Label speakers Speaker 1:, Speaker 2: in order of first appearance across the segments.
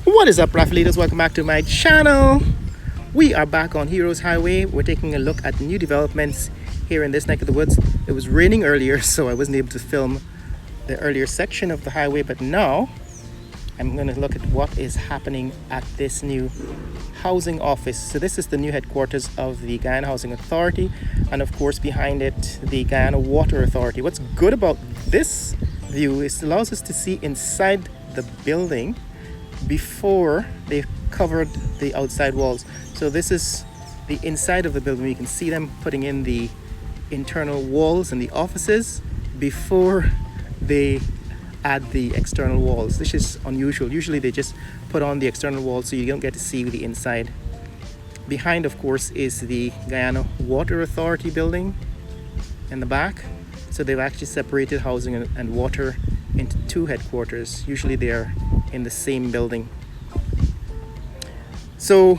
Speaker 1: What is up, Raffleaders? Welcome back to my channel. We are back on Heroes Highway. We're taking a look at new developments here in this neck of the woods. It was raining earlier, so I wasn't able to film the earlier section of the highway, but now I'm going to look at what is happening at this new housing office. So this is the new headquarters of the Guyana Housing Authority, and of course behind it the Guyana Water Authority. What's good about this view is it allows us to see inside the building before they've covered the outside walls. So this is the inside of the building. You can see them putting in the internal walls and the offices before they add the external walls. This is unusual. Usually they just put on the external walls so you don't get to see the inside. Behind, of course, is the Guyana Water Authority building in the back. So they've actually separated housing and water into two headquarters. Usually they are in the same building. So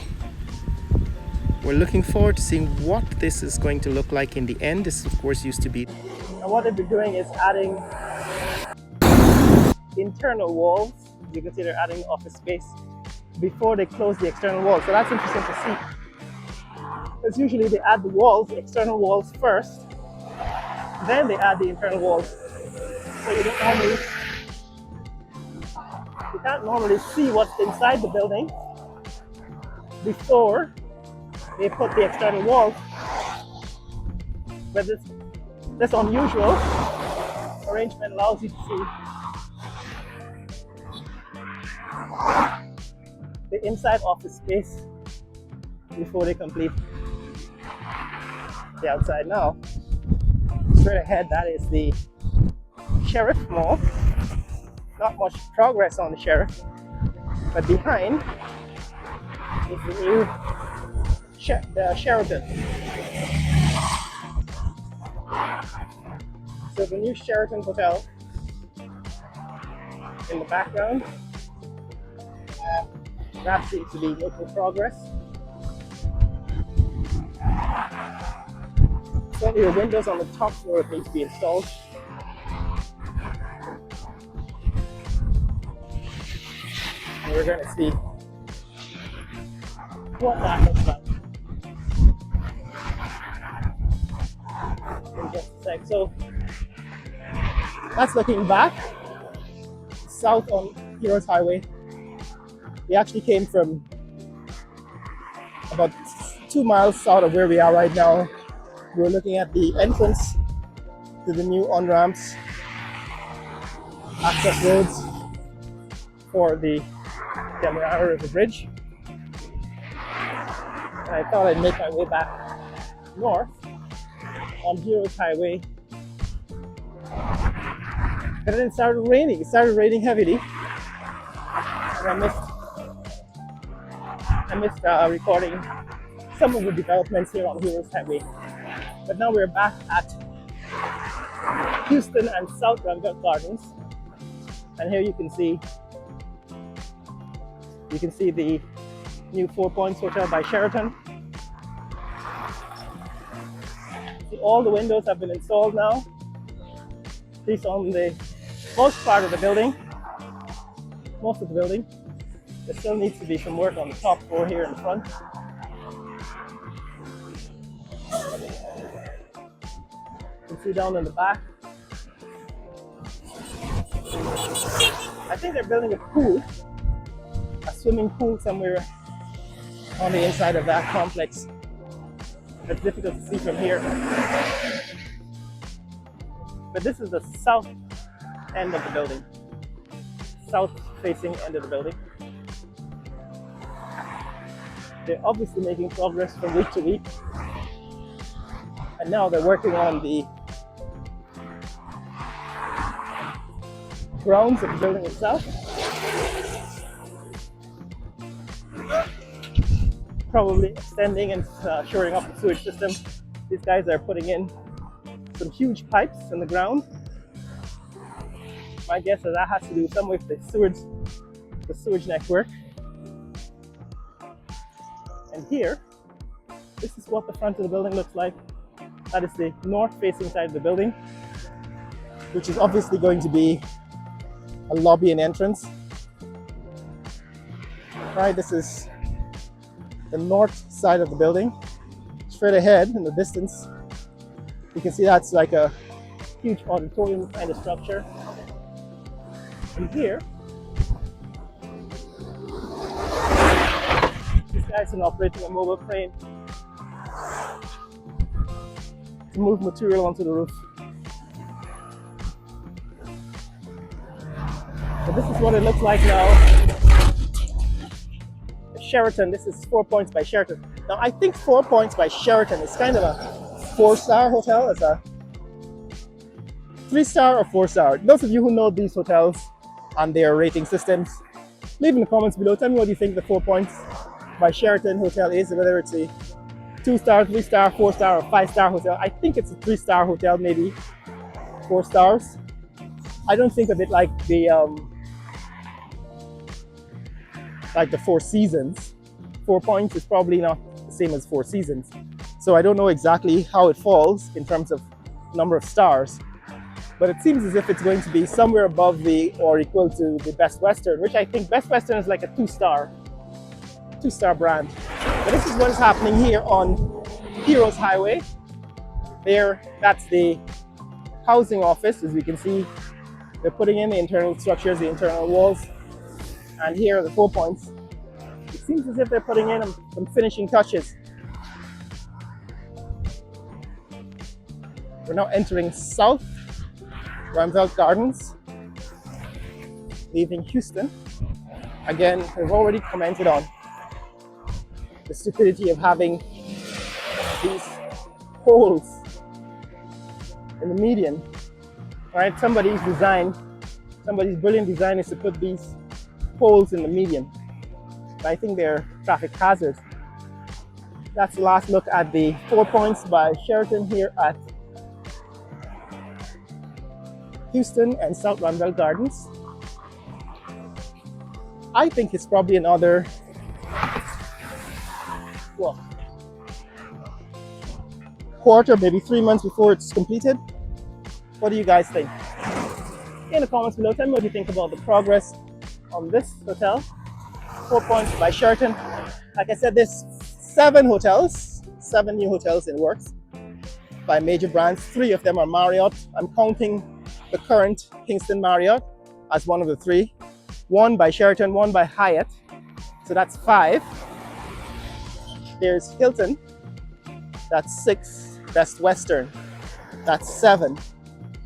Speaker 1: we're looking forward to seeing what this is going to look like in the end. This, of course, used to be. And what they've been doing is adding internal walls. You can see they're adding office space before they close the external walls. So that's interesting to see. Because usually they add the walls, the external walls first, then they add the internal walls. So you can't normally see what's inside the building before they put the external walls. But this unusual arrangement allows you to see the inside office space before they complete the outside. Now, straight ahead, that is the Sheriff Mall. Not much progress on the Sheriff, but behind is the new Sheraton. So the new Sheraton Hotel in the background. That seems to be making progress. Certainly the windows on the top floor need to be installed. And we're going to see what that looks like in just a sec. So that's looking back south on Heroes Highway. We actually came from about 2 miles south of where we are right now. We're looking at the entrance to the new on-ramps, access roads for the Marriott River Bridge. And I thought I'd make my way back north on Heroes Highway. And then it started raining. It started raining heavily. And I missed recording some of the developments here on Heroes Highway. But now we're back at Houston and South Roosevelt Gardens. And here you can see the new 4 Points Hotel by Sheraton. See, all the windows have been installed now. At least on the most part of the building. Most of the building. There still needs to be some work on the top floor here in the front. You can see down in the back. I think they're building a pool, a swimming pool somewhere on the inside of that complex. It's difficult to see from here. But this is the south end of the building. South facing end of the building. They're obviously making progress from week to week. And now they're working on the grounds of the building itself. Probably extending and shoring up the sewage system. These guys are putting in some huge pipes in the ground. My guess is that has to do some with the sewage network. And here, this is what the front of the building looks like. That is the north-facing side of the building, which is obviously going to be a lobby and entrance. Right, this is the north side of the building. Straight ahead in the distance, you can see that's like a huge auditorium kind of structure. And here, this guy's operating a mobile crane to move material onto the roof. So this is what it looks like now. Sheraton, this is 4 Points by Sheraton. Now I think 4 Points by Sheraton is kind of a 4-star hotel. It's a 3-star or 4-star. Those of you who know these hotels and their rating systems, leave in the comments below. Tell me what you think the 4 Points by Sheraton hotel is, whether it's a 2-star, 3-star, 4-star, or 5-star hotel. I think it's a 3-star hotel, maybe 4 stars. I don't think of it like the Four Seasons. 4 Points is probably not the same as Four Seasons. So I don't know exactly how it falls in terms of number of stars, but it seems as if it's going to be somewhere above the or equal to the Best Western, which I think Best Western is like a 2-star brand. But this is what is happening here on Heroes Highway. There, that's the housing office. As we can see, they're putting in the internal structures, the internal walls. And here are the 4 Points. It seems as if they're putting in some finishing touches. We're now entering South Roosevelt Gardens, leaving Houston. Again, we've already commented on the stupidity of having these holes in the median. Right? Somebody's brilliant design is to put these holes in the median. I think they're traffic hazards. That's the last look at the 4 Points by Sheraton here at Houston and South Roosevelt Gardens. I think it's probably another, well, quarter, maybe 3 months before it's completed. What do you guys think? In the comments below, tell me what you think about the progress on this hotel. 4 Points by Sheraton. Like I said, there's 7 new hotels in works by major brands. 3 of them are Marriott. I'm counting the current Kingston Marriott as one of the 3. 1 by Sheraton, 1 by Hyatt. So that's 5. There's Hilton. That's 6. Best Western. That's 7.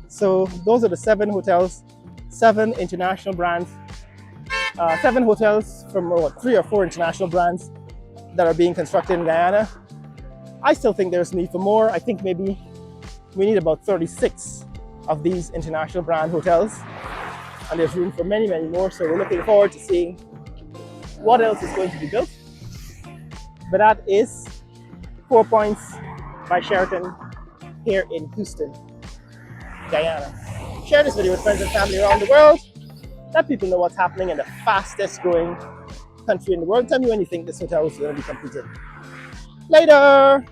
Speaker 1: So those are the 7 hotels, 7 international brands. 7 hotels from 3 or 4 international brands that are being constructed in Guyana. I still think there's need for more. I think maybe we need about 36 of these international brand hotels, and there's room for many, many more. So we're looking forward to seeing what else is going to be built. But that is 4 Points by Sheraton here in Houston, Guyana. Share this video with friends and family around the world. Let people know what's happening in the fastest growing country in the world. Tell me when you think this hotel is going to be completed. Later!